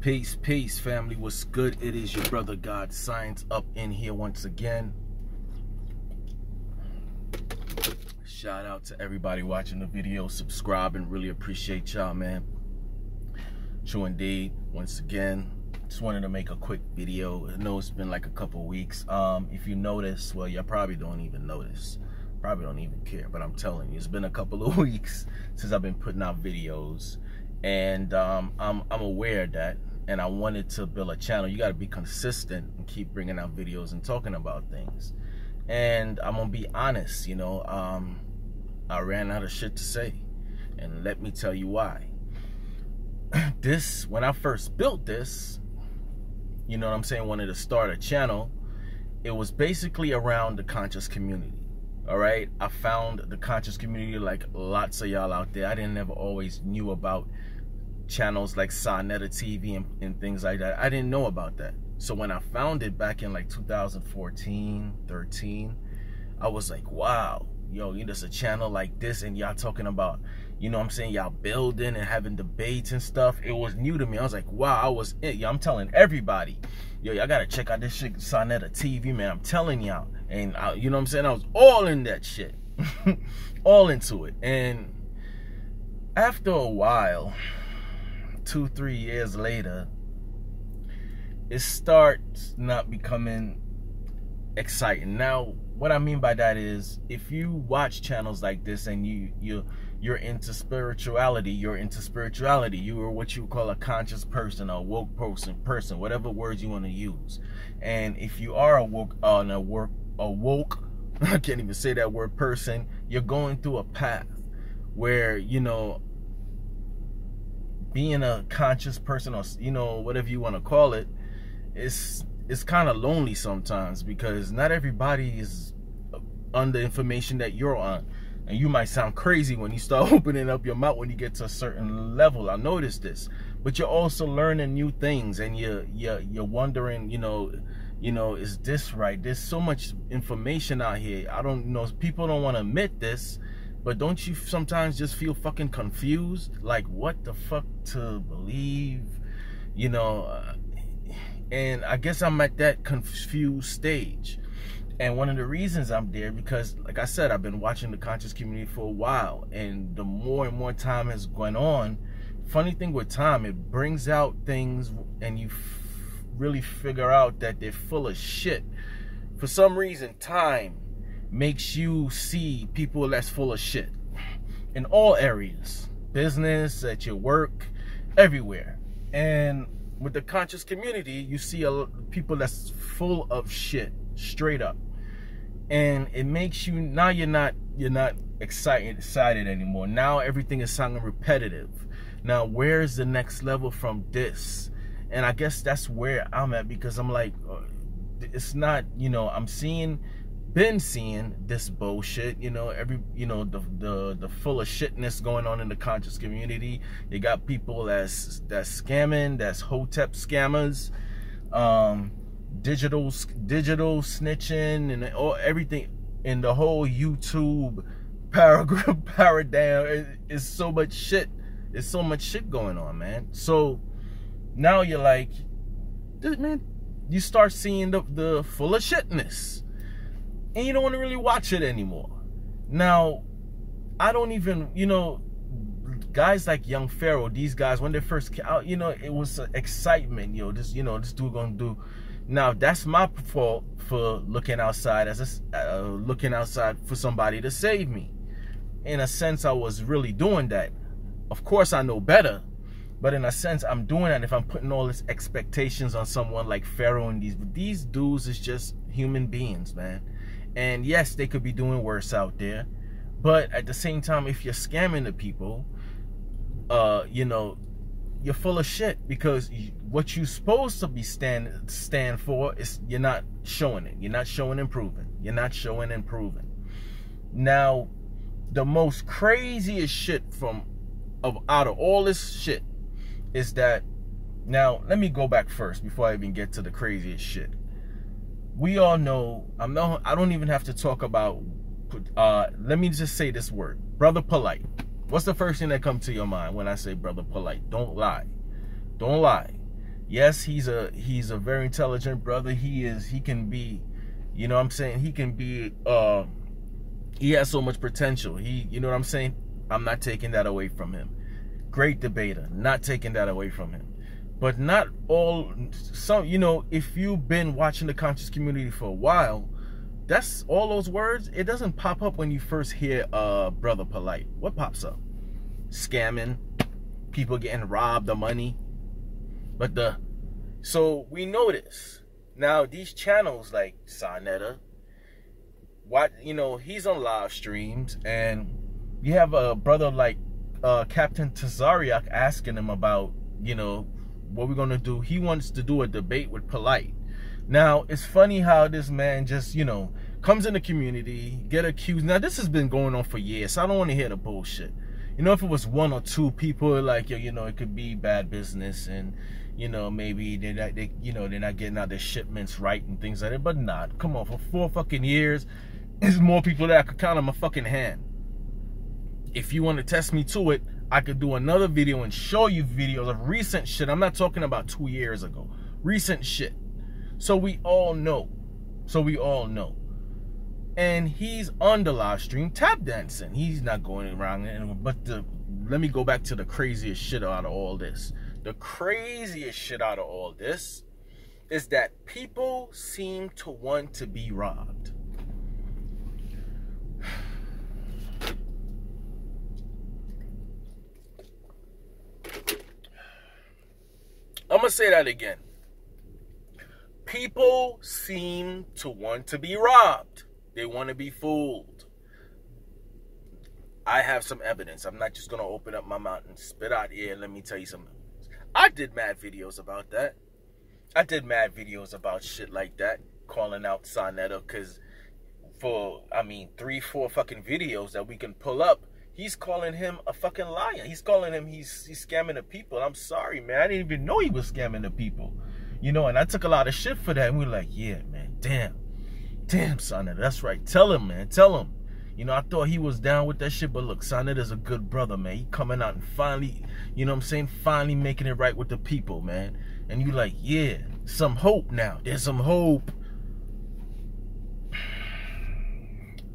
Peace, family. What's good? It is your brother God Science up in here once again. Shout out to everybody watching the video, subscribe, and really appreciate y'all, man. True indeed. Once again, just wanted to make a quick video. I know it's been like a couple weeks. If you notice, well, you probably don't even notice. Probably don't even care, but I'm telling you, it's been a couple of weeks since I've been putting out videos, and I'm aware of that. And I wanted to build a channel. You got to be consistent and keep bringing out videos and talking about things. And I'm gonna be honest, you know, I ran out of shit to say, and let me tell you why. When I first built this, you know what I'm saying, wanted to start a channel, it was basically around the conscious community. All right, I found the conscious community like lots of y'all out there. I didn't ever always knew about channels like Sonetta TV and things like that. I didn't know about that. So when I found it back in like 2014, 13, I was like, wow, yo, there's a channel like this and y'all talking about, you know what I'm saying, y'all building and having debates and stuff. It was new to me. I was like, wow, I was it. Yeah, I'm telling everybody, yo, y'all gotta check out this shit, Sonetta TV, man. I'm telling y'all. And you know what I'm saying, I was all in that shit. All into it. And after a while, 2-3 years later, it starts not becoming exciting. Now, what I mean by that is, if you watch channels like this and you're into spirituality, you are what you call a conscious person, a woke person, whatever words you want to use. And if you are a woke, I can't even say that word, person, you're going through a path where, you know, being a conscious person, or, you know, whatever you want to call it, it's kind of lonely sometimes, because not everybody is on the information that you're on. And you might sound crazy when you start opening up your mouth when you get to a certain level. I noticed this. But you're also learning new things, and you're wondering, you know, is this right? There's so much information out here. I don't know, people don't want to admit this, but don't you sometimes just feel fucking confused? Like, what the fuck to believe? You know, and I guess I'm at that confused stage. And one of the reasons I'm there, because, like I said, I've been watching the conscious community for a while. And the more and more time has gone on, funny thing with time, it brings out things and you really figure out that they're full of shit. For some reason, time makes you see people that's full of shit in all areas, business, at your work, everywhere. And with the conscious community, you see people that's full of shit, straight up. And it makes you, now you're not excited anymore. Now everything is sounding repetitive. Now where's the next level from this? And I guess that's where I'm at, because I'm like, it's not, you know, been seeing this bullshit, you know, the full of shitness going on in the conscious community. You got people that's scamming, that's hotep scammers, digital snitching, and everything in the whole YouTube paradigm. Is so much shit. There's so much shit going on, man. So now you're like, man, you start seeing the full of shitness, and you don't want to really watch it anymore. Now, I don't even, you know, guys like Young Pharaoh, these guys, when they first came out, you know, it was excitement, this dude gonna do. Now, that's my fault for looking outside looking outside for somebody to save me. In a sense, I was really doing that. Of course, I know better, but in a sense, I'm doing that if I'm putting all these expectations on someone like Pharaoh. And these dudes is just human beings, man. And yes, they could be doing worse out there, but at the same time, if you're scamming the people, you know, you're full of shit, because what you're supposed to be stand for is, you're not showing it. You're not showing and proving. You're not showing and proving. Now, the most craziest shit out of all this shit is that, now let me go back first before I even get to the craziest shit. We all know, I don't even have to talk about, let me just say this word, Brother Polight. What's the first thing that comes to your mind when I say Brother Polight? Don't lie. Don't lie. Yes, he's a very intelligent brother. He can be, you know what I'm saying? He can be, he has so much potential. You know what I'm saying? I'm not taking that away from him. Great debater, not taking that away from him. But not all, you know, if you've been watching the conscious community for a while, that's all those words, it doesn't pop up when you first hear Brother Polight. What pops up? Scamming, people getting robbed of money. But so we know this. Now these channels like Sa-Neter, you know, he's on live streams, and you have a brother like Captain Tazariak asking him about, you know, what we're gonna do. He wants to do a debate with Polight. Now it's funny how this man just, you know, comes in the community, get accused. Now this has been going on for years, so I don't want to hear the bullshit. You know, if it was one or two people, like, you know, it could be bad business, and you know, maybe they're not getting out their shipments right and things like that. But not, come on, for 4 fucking years, there's more people that I could count on my fucking hand. If you want to test me to it, I could do another video and show you videos of recent shit. I'm not talking about 2 years ago. Recent shit. So we all know. And he's on the live stream tap dancing. He's not going around. But let me go back to the craziest shit out of all this. The craziest shit out of all this is that people seem to want to be robbed. I'm going to say that again. People seem to want to be robbed. They want to be fooled. I have some evidence. I'm not just going to open up my mouth and spit out here and let me tell you something. I did mad videos about that. I did mad videos about shit like that, calling out Sa-Neter, because for, 3-4 fucking videos that we can pull up, he's calling him a fucking liar. He's calling him, he's scamming the people. I'm sorry, man. I didn't even know he was scamming the people. You know, and I took a lot of shit for that. And we were like, yeah, man, damn, Sa-Neter, that's right. Tell him, man, tell him. You know, I thought he was down with that shit, but look, Sa-Neter's a good brother, man. He coming out and finally, you know what I'm saying, finally making it right with the people, man. And you like, yeah, some hope now. There's some hope.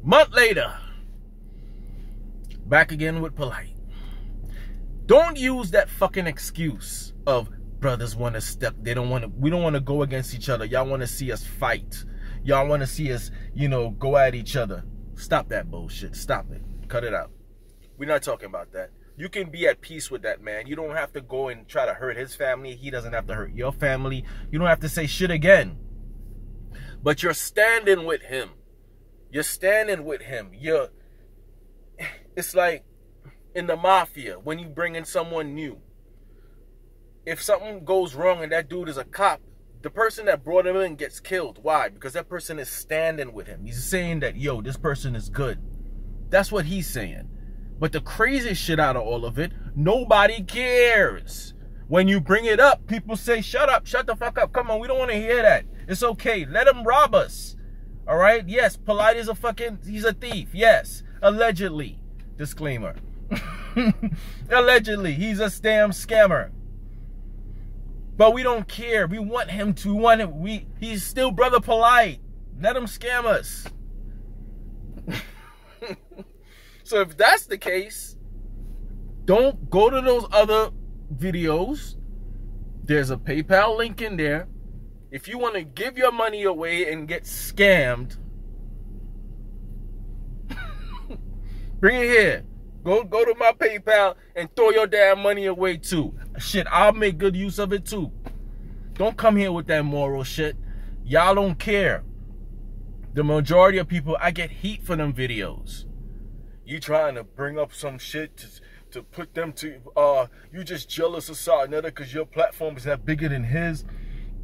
Month later, back again with Polight. Don't use that fucking excuse of brothers want to step. We don't want to go against each other. Y'all want to see us fight. Y'all want to see us, you know, go at each other. Stop that bullshit. Stop it. Cut it out. We're not talking about that. You can be at peace with that man. You don't have to go and try to hurt his family. He doesn't have to hurt your family. You don't have to say shit again. But you're standing with him. You're standing with him. It's like in the mafia when you bring in someone new. If something goes wrong and that dude is a cop, the person that brought him in gets killed. Why? Because that person is standing with him. He's saying that, yo, this person is good. That's what he's saying. But the craziest shit out of all of it, nobody cares. When you bring it up, people say, shut up, shut the fuck up. Come on, we don't want to hear that. It's okay. Let him rob us. All right? Yes, Polight is he's a thief. Yes, allegedly. Disclaimer. Allegedly, he's a scammer. But we don't care. We want him to. He's still Brother Polight. Let him scam us. So if that's the case, don't go to those other videos. There's a PayPal link in there. If you want to give your money away and get scammed, bring it here. Go to my PayPal and throw your damn money away too. Shit, I'll make good use of it too. Don't come here with that moral shit. Y'all don't care. The majority of people, I get heat for them videos. You trying to bring up some shit to put them to, you just jealous of Sa-Neter because your platform is that bigger than his.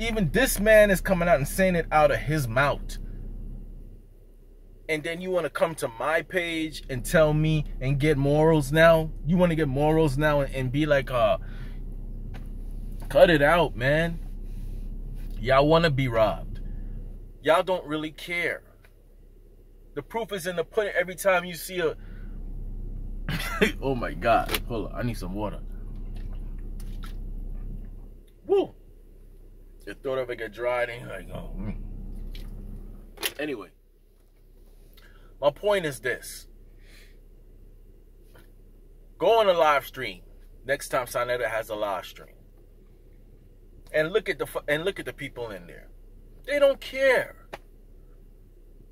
Even this man is coming out and saying it out of his mouth. And then you want to come to my page and tell me and get morals now? You want to get morals now and be like, cut it out, man. Y'all want to be robbed. Y'all don't really care. The proof is in the pudding. Every time you see a... Oh my God. Hold on. I need some water. Woo. The thought of it get dry, and you're like, oh. Anyway, my point is this. Go on a live stream next time Sonetta has a live stream. And look at the people in there. They don't care.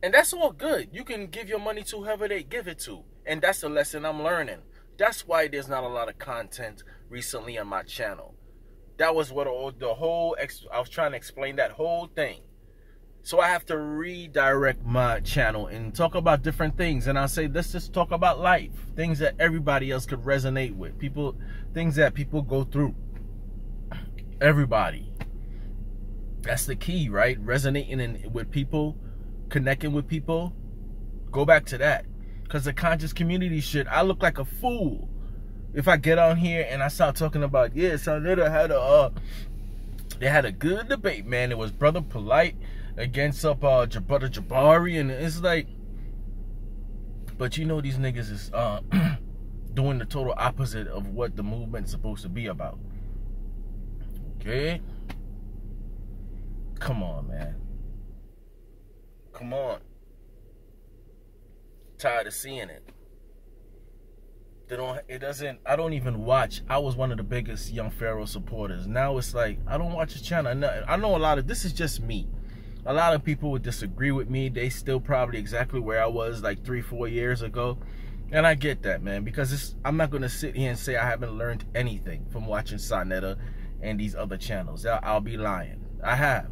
And that's all good. You can give your money to whoever they give it to. And that's a lesson I'm learning. That's why there's not a lot of content recently on my channel. That was what I was trying to explain that whole thing. So I have to redirect my channel and talk about different things. And I'll say, let's just talk about life. Things that everybody else could resonate with. Things that people go through. Everybody. That's the key, right? Resonating with people, connecting with people. Go back to that. Because the conscious community shit, I look like a fool if I get on here and I start talking about, yeah, Sonetta had a good debate, man. It was Brother Polite against Brother Jabari, and it's like, but you know these niggas is doing the total opposite of what the movement's supposed to be about. Okay? Come on, man. Come on. Tired of seeing it. I don't even watch. I was one of the biggest Young Pharaoh supporters. Now it's like, I don't watch his channel. I know this is just me. A lot of people would disagree with me. They still probably exactly where I was like 3-4 years ago. And I get that, man, because I'm not going to sit here and say I haven't learned anything from watching Sonetta and these other channels. I'll be lying. I have.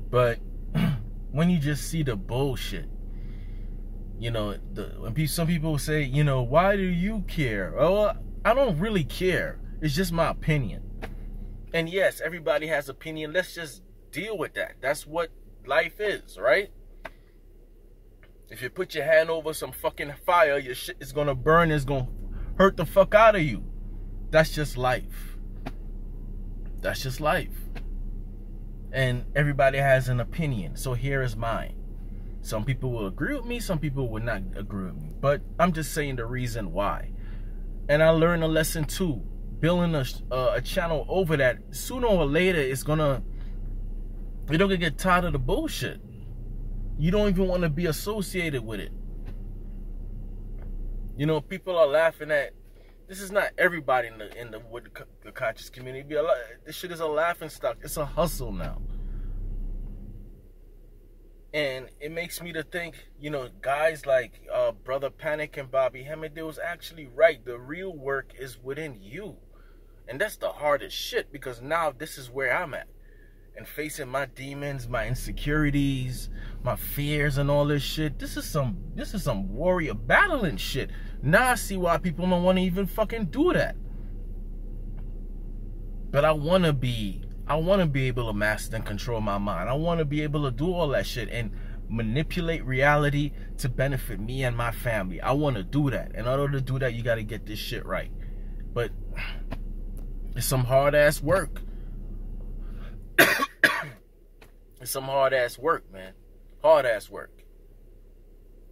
But when you just see the bullshit, you know, some people say, you know, why do you care? Well, I don't really care. It's just my opinion. And yes, everybody has opinion. Let's just deal with that. That's what life is, right? If you put your hand over some fucking fire, your shit is gonna burn. It's gonna hurt the fuck out of you. That's just life. That's just life. And everybody has an opinion. So here is mine. Some people will agree with me. Some people will not agree with me. But I'm just saying the reason why. And I learned a lesson too. Building a channel over that, sooner or later, you're gonna get tired of the bullshit. You don't even want to be associated with it. You know, people are laughing at. This is not everybody in the conscious community. This shit is a laughing stock. It's a hustle now. And it makes me to think, you know, guys like Brother Panic and Bobby Hemmett, they was actually right. The real work is within you. And that's the hardest shit, because now this is where I'm at. And facing my demons, my insecurities, my fears and all this shit. This is some warrior battling shit. Now I see why people don't want to even fucking do that. But I want to be able to master and control my mind. I want to be able to do all that shit and manipulate reality to benefit me and my family. I want to do that. In order to do that, you got to get this shit right. But it's some hard ass work. It's some hard ass work, man. Hard ass work.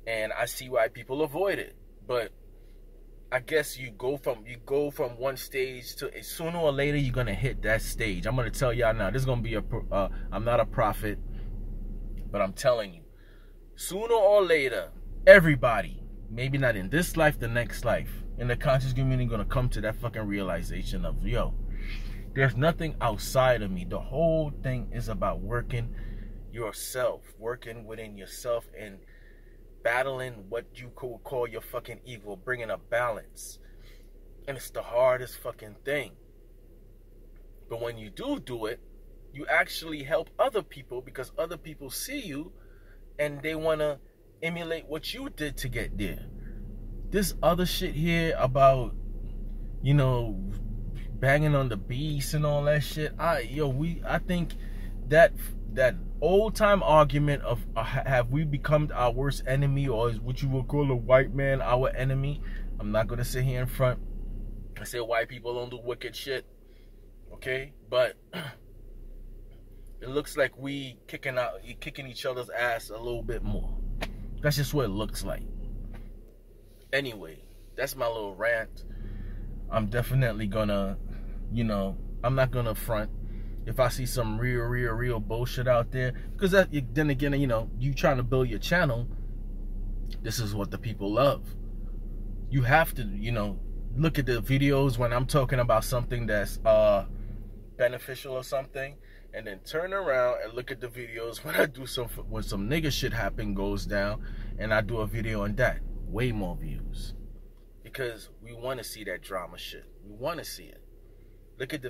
And I see why people avoid it. But I guess you go from one stage to, sooner or later you're gonna hit that stage. I'm gonna tell y'all now. This is gonna be I'm not a prophet, but I'm telling you, sooner or later, everybody, maybe not in this life, the next life, in the conscious community, gonna come to that fucking realization of, yo, there's nothing outside of me. The whole thing is about working yourself, working within yourself, and battling what you could call your fucking ego, bringing a balance. And it's the hardest fucking thing. But when you do it, you actually help other people, because other people see you and they want to emulate what you did to get there. This other shit here about, you know, banging on the beast and all that shit. I think that old time argument of have we become our worst enemy, or is what you would call a white man our enemy? I'm not gonna sit here in front and say white people don't do wicked shit, okay? But it looks like we kicking each other's ass a little bit more. That's just what it looks like. Anyway, that's my little rant. I'm definitely gonna, you know, I'm not gonna front. if I see some real bullshit out there. Because that, then again, you know, you trying to build your channel, this is what the people love. You have to, you know, look at the videos when I'm talking about something that's beneficial or something, and then turn around and look at the videos when I do when some nigga shit goes down, and I do a video on that. Way more views. Because we want to see that drama shit. We want to see it. Look at the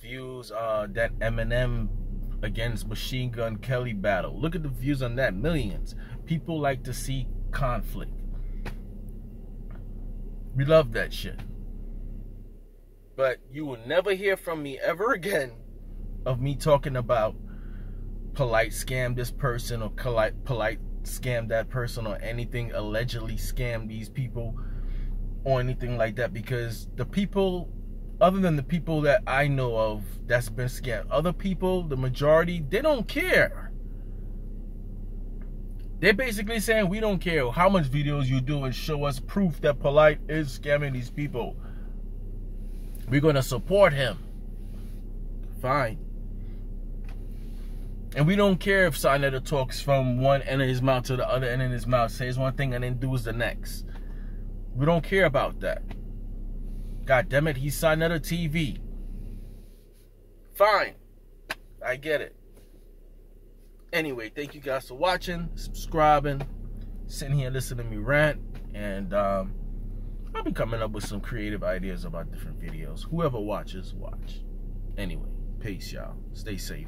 views that Eminem against Machine Gun Kelly battle. Look at the views on that. Millions. People like to see conflict. We love that shit. But you will never hear from me ever again of me talking about polite scam this person or polite scam that person or anything, allegedly scam these people or anything like that, because the people, other than the people that I know of that's been scammed, other people, the majority, they don't care. They're basically saying, we don't care how much videos you do and show us proof that Polite is scamming these people. We're going to support him. Fine. And we don't care if Sarnetta talks from one end of his mouth to the other end of his mouth, says one thing and then does the next. We don't care about that. God damn it, he's Sarnetta TV. Fine. I get it. Anyway, thank you guys for watching, subscribing, sitting here listening to me rant, and I'll be coming up with some creative ideas about different videos. Whoever watches, watch. Anyway, peace, y'all. Stay safe.